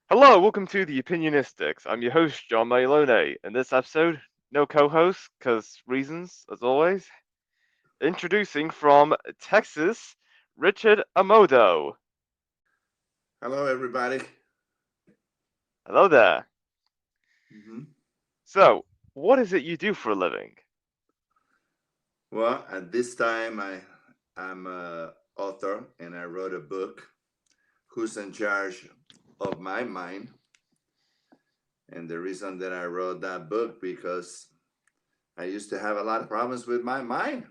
Hello, welcome to the Opinionistics. I'm your host, John Mailone. In this episode, no co-host, cause reasons, as always. Introducing from Texas, Richard Amodo. Hello, everybody. Hello there. hmm So, what is it you do for a living? Well, at this time, I'm a author, and I wrote a book, "Who's in Charge of My Mind?" And the reason that I wrote that book because I used to have a lot of problems with my mind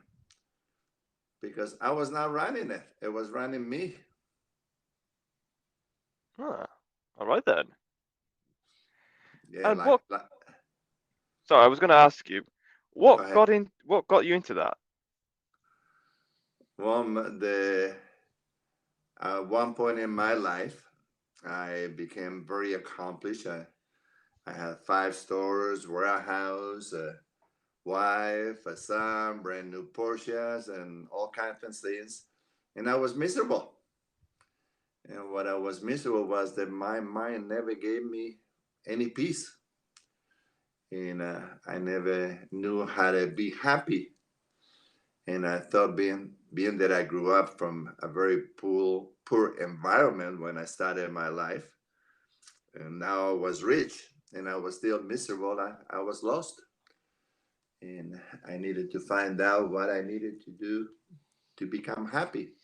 because I was not running it; it was running me. Huh. All right then. Yeah, And what? like Sorry, I was going to ask you, go ahead. what got you into that? Well, the at one point in my life, I became very accomplished. I had 5 stores, warehouse, wife, a son, brand new Porsches, and all kinds of things. And I was miserable. And what I was miserable was that my mind never gave me any peace. And I never knew how to be happy. And I thought being that I grew up from a very poor environment when I started my life, and now I was rich and I was still miserable, I was lost. And I needed to find out what I needed to do to become happy.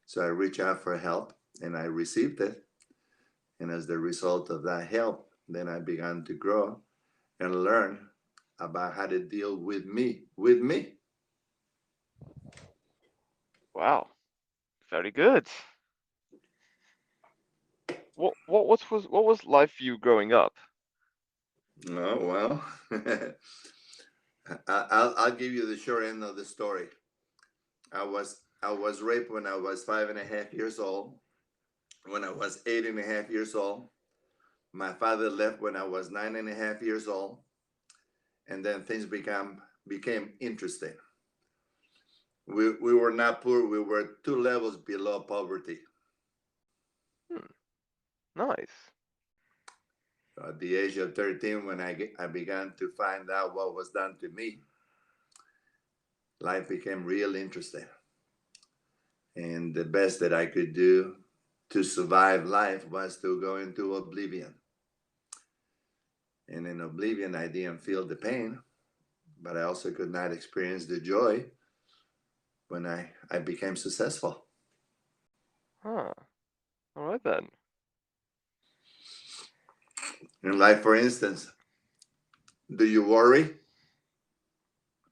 So I reached out for help and I received it. And as the result of that help, then I began to grow and learn about how to deal with me. Wow, very good. What was life for you growing up? Oh, well, I'll give you the short end of the story. I was raped when I was 5.5 years old. When I was 8.5 years old, my father left when I was 9.5 years old, and then things became interesting. We were not poor. We were 2 levels below poverty. Hmm, nice. At the age of 13, when I began to find out what was done to me, life became real interesting. And the best that I could do to survive life was to go into oblivion. And in oblivion, I didn't feel the pain, but I also could not experience the joy when I became successful. Huh. All right then. In life, for instance, do you worry?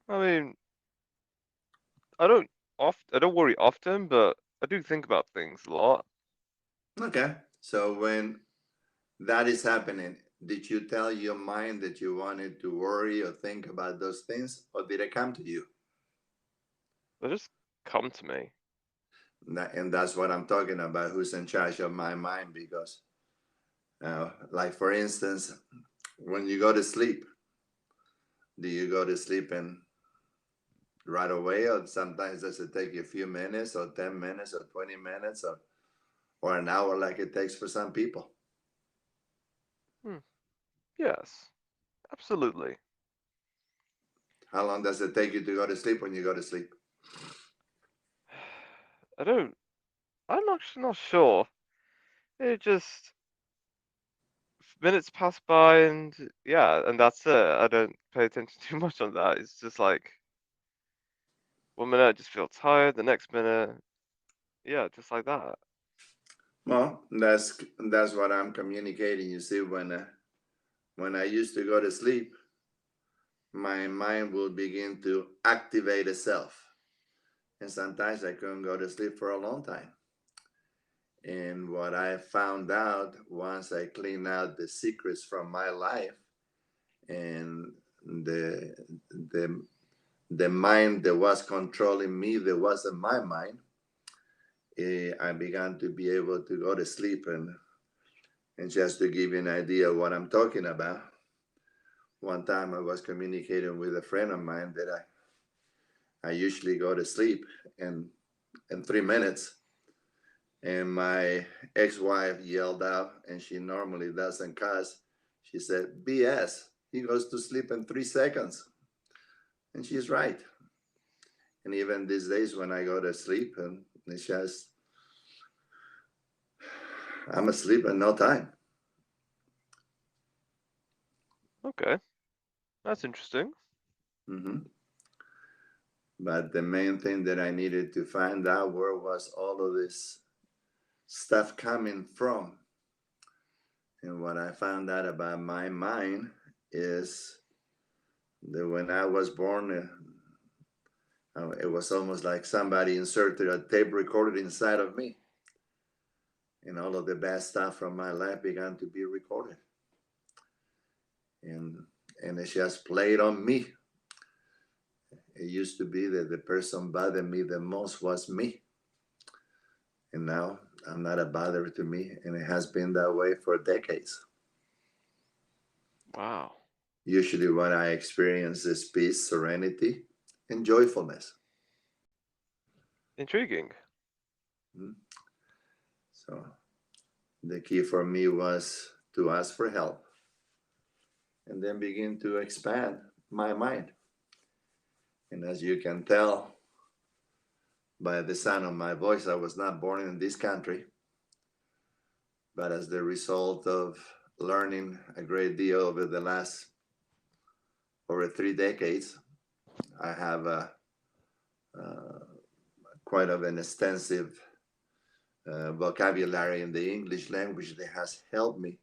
I mean, I don't worry often, but I do think about things a lot. Okay. So when that is happening, did you tell your mind that you wanted to worry or think about those things, or did it come to you? They just come to me. And that's what I'm talking about. Who's in charge of my mind? Because, like for instance, when you go to sleep, do you go to sleep and right away, or sometimes does it take you a few minutes, or 10 minutes, or 20 minutes, or an hour, like it takes for some people? Hmm. Yes, absolutely. How long does it take you to go to sleep when you go to sleep? I don't. I'm actually not sure. It just minutes pass by, and yeah, and that's it. I don't pay attention too much on that. It's just like 1 minute I just feel tired, the next minute, yeah, just like that. Well, that's what I'm communicating. You see, when I used to go to sleep, my mind will begin to activate itself, and sometimes I couldn't go to sleep for a long time. And what I found out once I cleaned out the secrets from my life and the the the mind that was controlling me, that wasn't my mind, I began to be able to go to sleep. And just to give you an idea of what I'm talking about, one time I was communicating with a friend of mine that I usually go to sleep in 3 minutes, And my ex-wife yelled out, and she normally doesn't cuss. She said, BS. He goes to sleep in 3 seconds. And she's right. And even these days when I go to sleep, and it's just, I'm asleep in no time. Okay, that's interesting. Hmm. But the main thing that I needed to find out where was all of this stuff coming from. And what I found out about my mind is that when I was born, it was almost like somebody inserted a tape recorder inside of me, and all of the bad stuff from my life began to be recorded, and and it just played on me. It used to be that the person bothered me the most was me, and now I'm not a bother to me, and it has been that way for decades. Wow, Usually, what I experience is peace, serenity, and joyfulness. intriguing. Mm. So the key for me was to ask for help and then begin to expand my mind. And as you can tell by the sound of my voice, I was not born in this country, but as the result of learning a great deal over the last over 3 decades, I have uh, quite of an extensive vocabulary in the English language that has helped me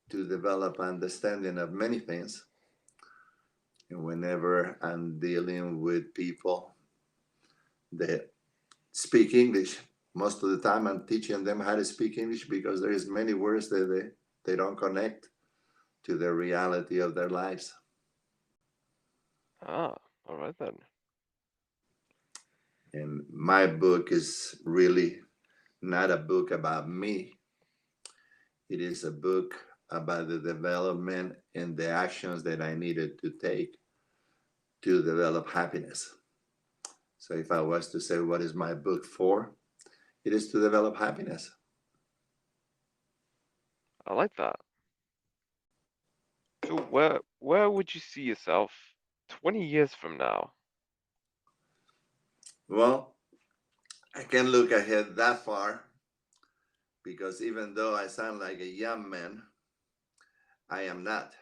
to develop understanding of many things. And whenever I'm dealing with people that speak English, most of the time I'm teaching them how to speak English because there is many words that they don't connect to the reality of their lives. Ah, all right then. And my book is really not a book about me. It is a book about the development and the actions that I needed to take to develop happiness. So if I was to say what is my book for, it is to develop happiness. I like that. So where would you see yourself 20 years from now? Well, I can look ahead that far because even though I sound like a young man, I am not.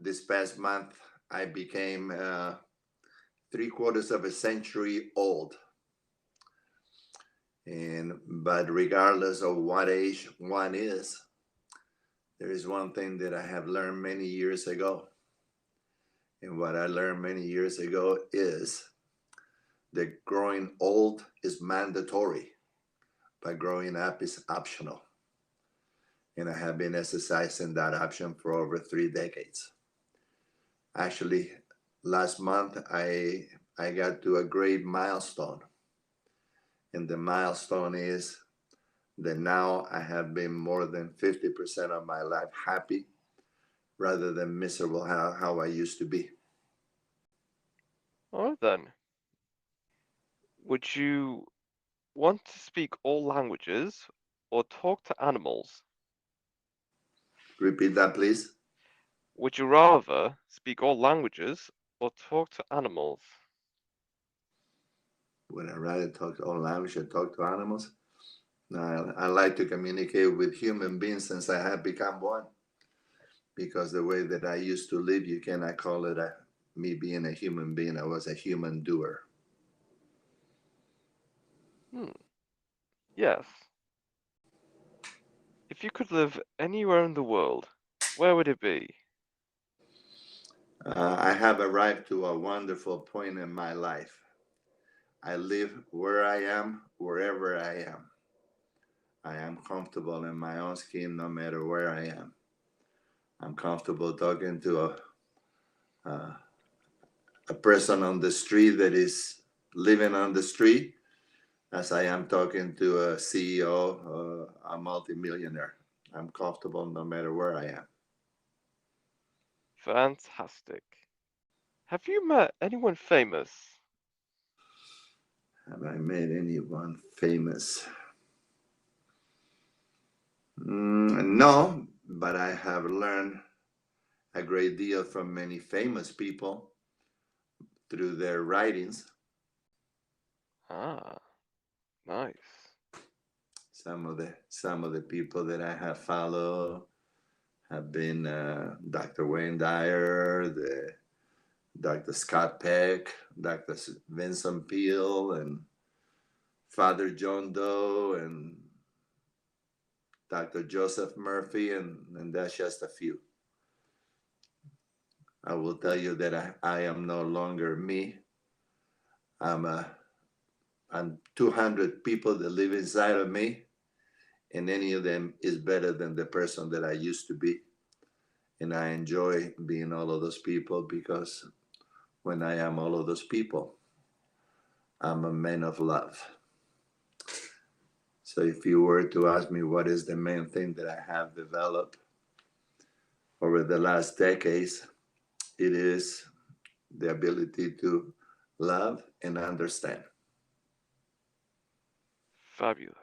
This past month, I became 3/4 of a century old. And but regardless of what age one is, there is one thing that I have learned many years ago. And what I learned many years ago is that growing old is mandatory, but growing up is optional. And I have been exercising that option for over 3 decades. Actually, last month I got to a great milestone, and the milestone is that now I have been more than 50% of my life happy rather than miserable how I used to be. All right then. Would you want to speak all languages or talk to animals? Repeat that, please. Would you rather speak all languages or talk to animals? Would I rather talk to all language or talk to animals? No, I like to communicate with human beings since I have become one. Because the way that I used to live, you cannot call it me being a human being. I was a human doer. Hmm. Yes. If you could live anywhere in the world, where would it be? I have arrived to a wonderful point in my life. I live where I am, wherever I am. I am comfortable in my own skin no matter where I am. I'm comfortable talking to a person on the street that is living on the street as I am talking to a CEO, a multimillionaire. I'm comfortable no matter where I am. Fantastic. Have you met anyone famous? Have I made anyone famous? No, but I have learned a great deal from many famous people through their writings. Ah, nice. Some of the people that I have followed have been Dr. Wayne Dyer, the Dr. Scott Peck, Dr. Vincent Peale, and Father John Doe, and Dr. Joseph Murphy, and that's just a few. I will tell you that I am no longer me. I'm I'm 200 people that live inside of me, and any of them is better than the person that I used to be. And I enjoy being all of those people because when I am all of those people, I'm a man of love. So if you were to ask me what is the main thing that I have developed over the last decades, it is the ability to love and understand. Fabulous.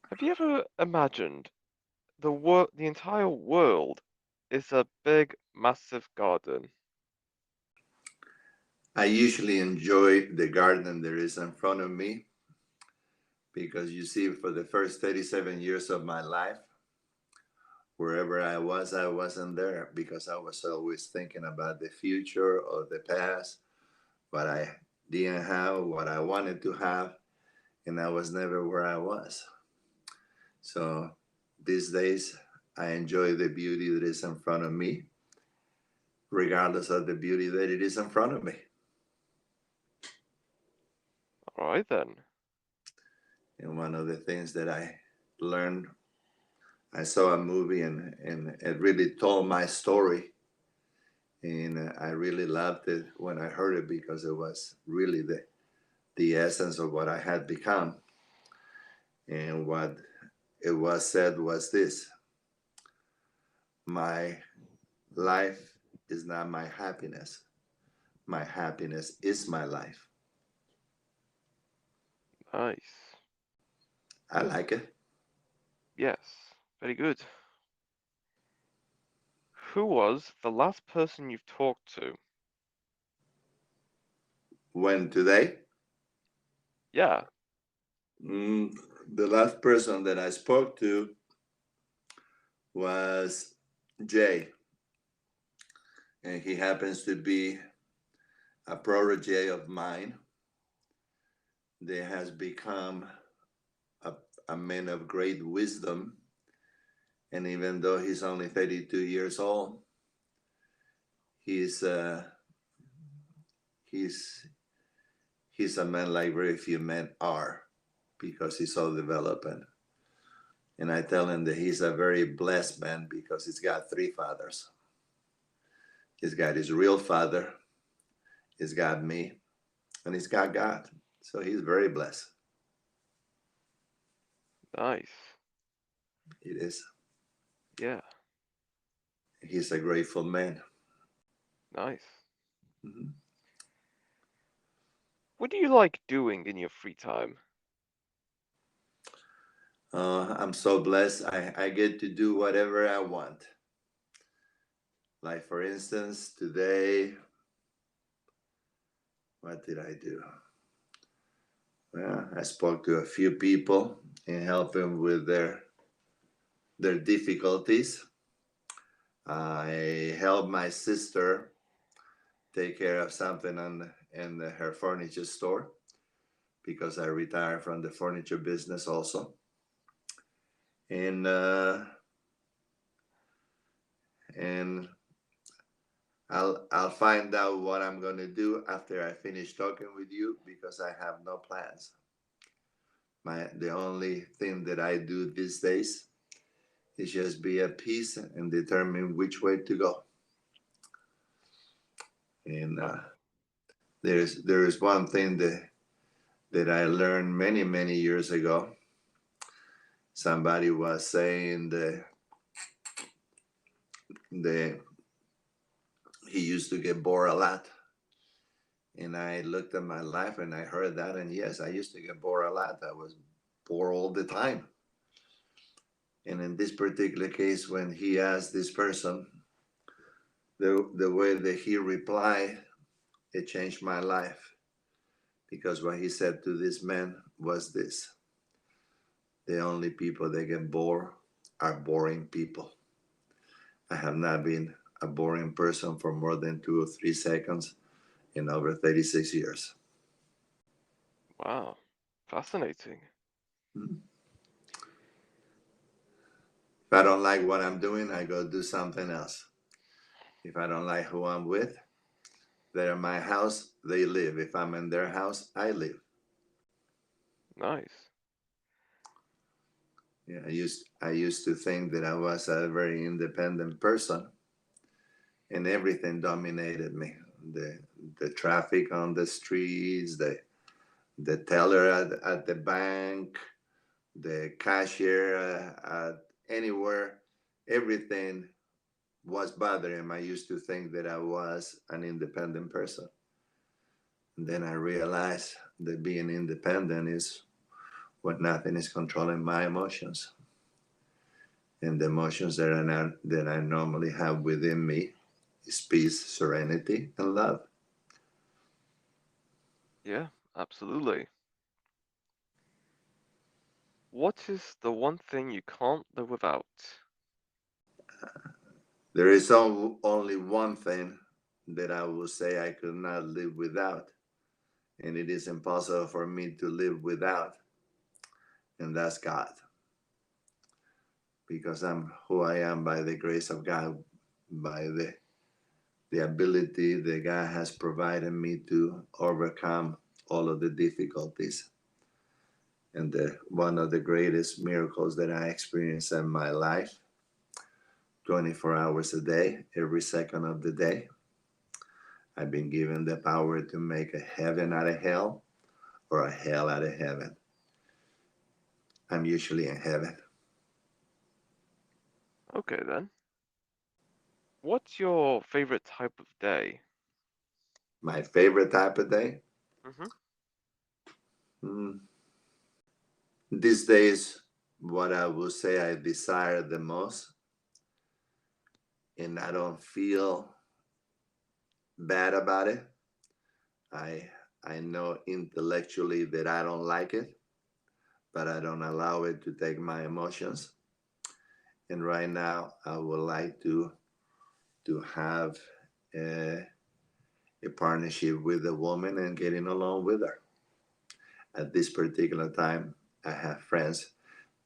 Have you ever imagined the entire world is a big, massive garden? I usually enjoy the garden that is in front of me because you see, for the first 37 years of my life, wherever I wasn't there because I was always thinking about the future or the past, what I didn't have, what I wanted to have, and I was never where I was. So these days, I enjoy the beauty that is in front of me, regardless of the beauty that it is in front of me. All right then. And one of the things that I learned, I saw a movie and it really told my story. And I really loved it when I heard it because it was really the essence of what I had become. And what it was said was this: my life is not my happiness. My happiness is my life. Nice. I like it. Yes. Very good. Who was the last person you've talked to? When today, Yeah. mm, the last person that I spoke to was Jay, and he happens to be a protege of mine that has become a, a man of great wisdom. And even though he's only 32 years old, he's uh, he's he's a man like very few men are because he's so developed. And I tell him that he's a very blessed man because he's got three fathers. He's got his real father, he's got me, and he's got God. So he's very blessed. Nice. It is. Yeah. He's a grateful man. Nice. Mhm. What do you like doing in your free time? I'm so blessed. I get to do whatever I want. Like, for instance, today, what did I do? Well, I spoke to a few people and helped them with their difficulties. I helped my sister take care of something in her furniture store because I retired from the furniture business also. And I'll find out what I'm gonna do after I finish talking with you because I have no plans. The only thing that I do these days is just be at peace and determine which way to go. And Uh, there is one thing that I learned many years ago. Somebody was saying that he used to get bored a lot, And I looked at my life and I heard that. And yes, I used to get bored a lot. I was bored all the time. And in this particular case, when he asked this person, the way that he replied, it changed my life. Because what he said to this man was this: the only people that get bored are boring people. I have not been a boring person for more than 2 or 3 seconds in over 36 years. Wow. Fascinating. If I don't like what I'm doing, I go do something else. If I don't like who I'm with, they're in my house, they live. If I'm in their house, I live. Nice. Yeah, I used to think that I was a very independent person, and everything dominated me. The the traffic on the streets, the teller at the bank, the cashier at anywhere, everything was bothering him. I used to think that I was an independent person. And then I realized that being independent is when nothing is controlling my emotions. And the emotions that I normally have within me is peace, serenity, and love. Yeah, absolutely. What is the one thing you can't live without? There is only one thing that I will say I could not live without, and it is impossible for me to live without, and that's God. Because I'm who I am by the grace of God, by the ability that God has provided me to overcome all of the difficulties. And one of the greatest miracles that I experienced in my life, 24 hours a day, every second of the day, I've been given the power to make a heaven out of hell or a hell out of heaven. I'm usually in heaven. Okay then. What's your favorite type of day? My favorite type of day? Mm-hmm. Mm, these days, what I would say I desire the most, and I don't feel bad about it. I I know intellectually that I don't like it, but I don't allow it to take my emotions. And right now, I would like to have a, a partnership with a woman and getting along with her. At this particular time, I have friends,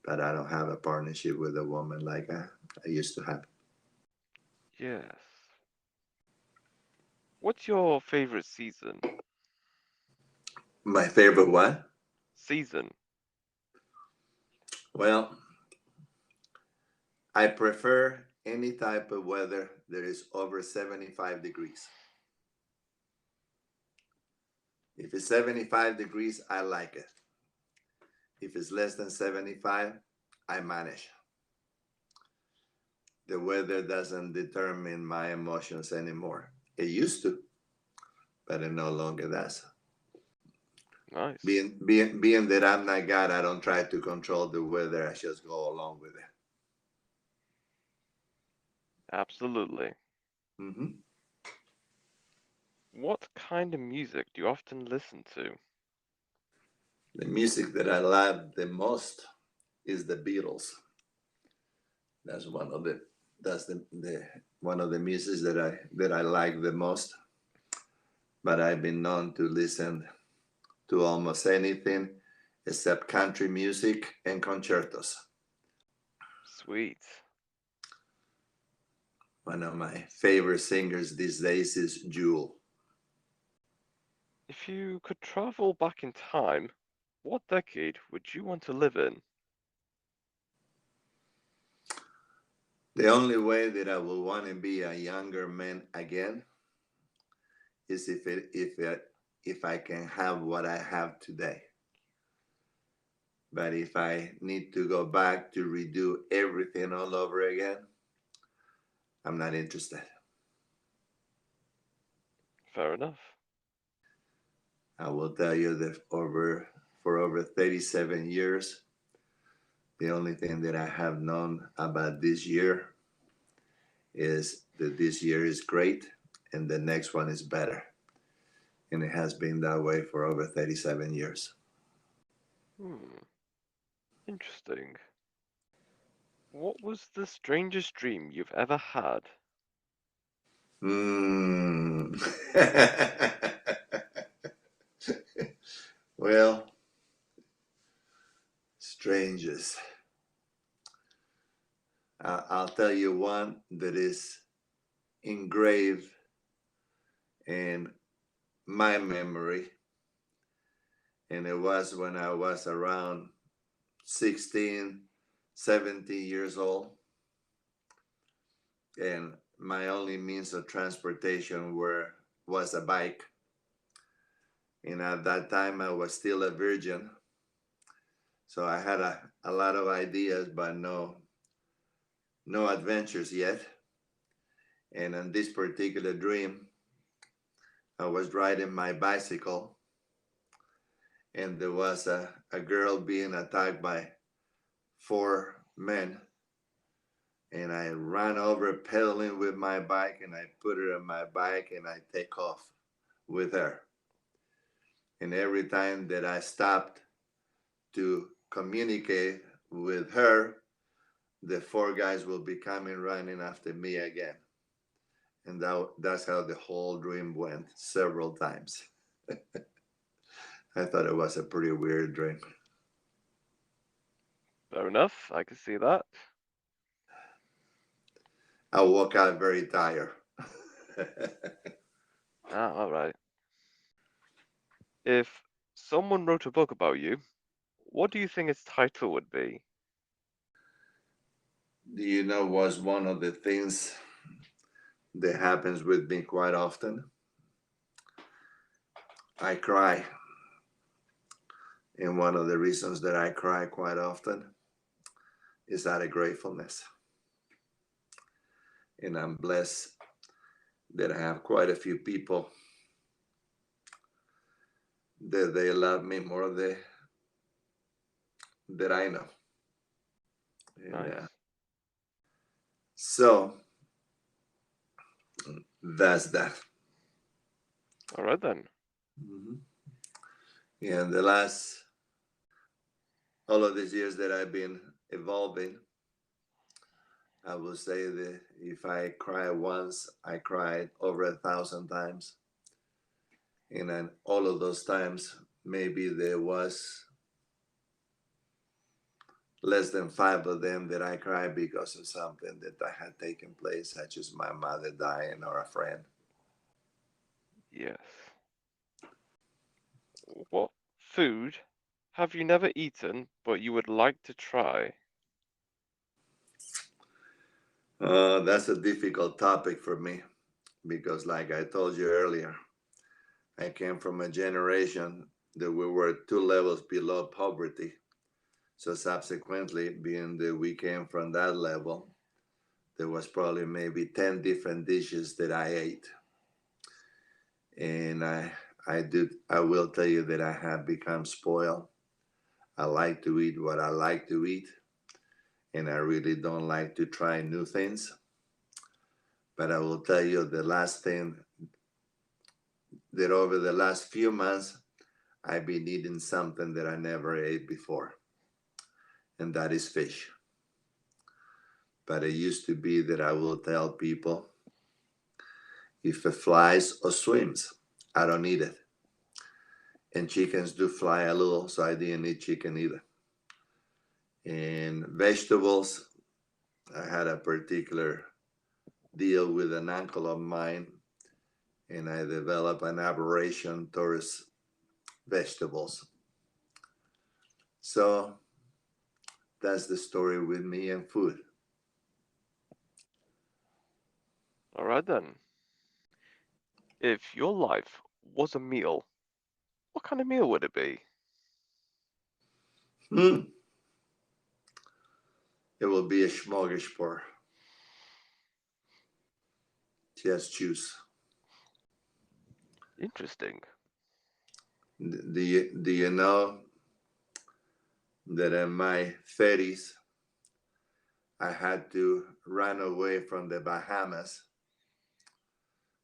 but I don't have a partnership with a woman like I used to have. Yes. What's your favorite season? My favorite one? Season. Well, I prefer any type of weather that is over 75 degrees. If it's 75 degrees, I like it. If it's less than 75, I manage. The weather doesn't determine my emotions anymore. It used to, but it no longer does. Nice. Being that I'm not God, I don't try to control the weather. I just go along with it. Absolutely. Hmm. What kind of music do you often listen to? The music that I love the most is the Beatles. That's one of the one of the music that I like the most. But I've been known to listen to almost anything except country music and concertos. Sweet. One of my favorite singers these days is Jewel. If you could travel back in time, what decade would you want to live in? The only way that I will want to be a younger man again is if I can have what I have today. But if I need to go back to redo everything all over again, I'm not interested. Fair enough. I will tell you that for over 37 years, the only thing that I have known about this year is that this year is great and the next one is better. And it has been that way for over 37 years. Hmm, interesting. What was the strangest dream you've ever had? Mm. Well, strangest. I'll tell you one that is engraved in my memory. And it was when I was around 16, 17 years old. And my only means of transportation was a bike. And at that time, I was still a virgin. So I had a lot of ideas, but no adventures yet. And in this particular dream, I was riding my bicycle, and there was a girl being attacked by four men. And I ran over pedaling with my bike, and I put her on my bike, and I take off with her. And every time that I stopped to communicate with her, the four guys will be coming running after me again. And that's how the whole dream went several times. I thought it was a pretty weird dream. Fair enough, I can see that. I woke out very tired. Ah, alright. If someone wrote a book about you, what do you think its title would be? Do you know what's one of the things that happens with me quite often? I cry. And one of the reasons that I cry quite often is out of gratefulness. And I'm blessed that I have quite a few people that they love me more than I know. And Nice. so that's that. Alright then. Mhm. And the last, all of these years that I've been evolving, I will say that if I cry once, I cried over 1,000 times. And then all of those times, maybe there was less than five of them that I cried because of something that had taken place, such as my mother dying or a friend. Yes. What food have you never eaten but you would like to try? That's a difficult topic for me because, like I told you earlier, I came from a generation that we were two levels below poverty. So, subsequently, being that we came from that level, there was probably maybe 10 different dishes that I ate. And I will tell you that I have become spoiled. I like to eat what I like to eat, and I really don't like to try new things. But I will tell you the last thing that over the last few months, I've been eating something that I never ate before, and that is fish. But it used to be that I will tell people if it flies or swims, I don't eat it. And chickens do fly a little, so I didn't eat chicken either. And vegetables, I had a particular deal with an uncle of mine, and I developed an aberration towards vegetables. So that's the story with me and food. Alright then. If your life was a meal, what kind of meal would it be? Hmm. It will be a smorgasbord. Just choose. Interesting. Do you know that in my 30s, I had to run away from the Bahamas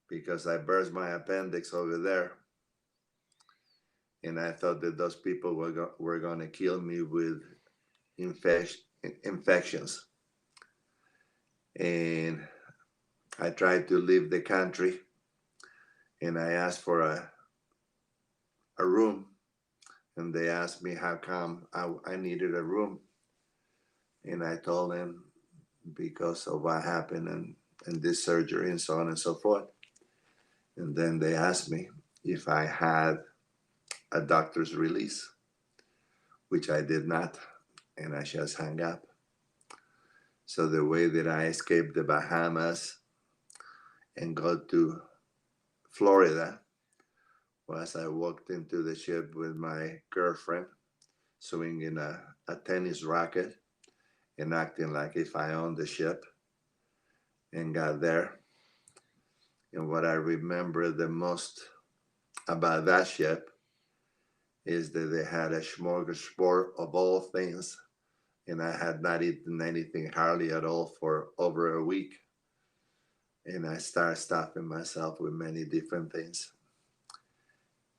because I burst my appendix over there, and I thought that those people were going to kill me with infec- infections. And I tried to leave the country, and I asked for a room, and they asked me how come I needed a room, and I told them because of what happened and this surgery and so on and so forth. And then they asked me if I had a doctor's release, which I did not, and I just hung up. So the way that I escaped the Bahamas and got to Florida was I walked into the ship with my girlfriend, swinging a tennis racket and acting like if I owned the ship, and got there. And what I remember the most about that ship is that they had a smorgasbord of all things, and I had not eaten anything hardly at all for over a week. And I started stopping myself with many different things.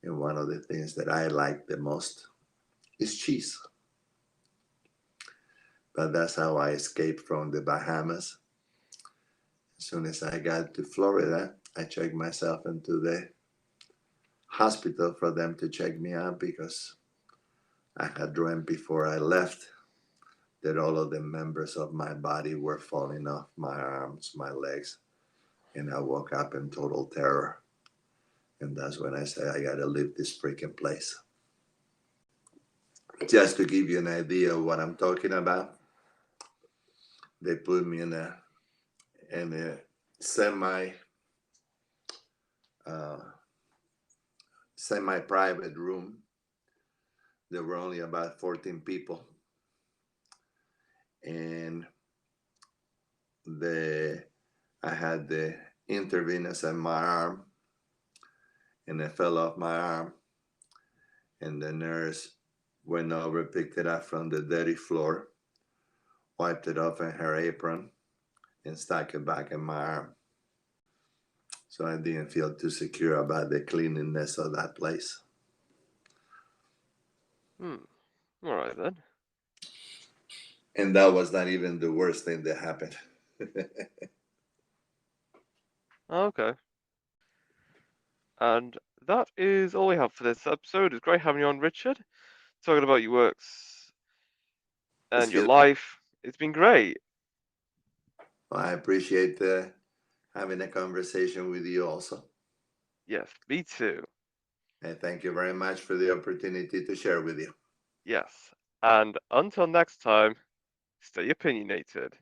And one of the things that I like the most is cheese. But that's how I escaped from the Bahamas. As soon as I got to Florida, I checked myself into the hospital for them to check me out because I had dreamt before I left that all of the members of my body were falling off my arms, my legs, and I woke up in total terror. And that's when I said, I gotta leave this freaking place. Just to give you an idea of what I'm talking about, they put me in a semi uh, semi private room. There were only about 14 people, and the I had the intravenous in my arm, and it fell off my arm, and the nurse went over, picked it up from the dirty floor, wiped it off in her apron, and stuck it back in my arm. So I didn't feel too secure about the cleanliness of that place. Hmm. All right then. And that was not even the worst thing that happened. Okay. And that is all we have for this episode. It's great having you on, Richard. Talking about your works and your Excuse me. life. It's been great. Well, I appreciate having a conversation with you also. Yes, me too. And thank you very much for the opportunity to share with you. Yes. And until next time, stay opinionated.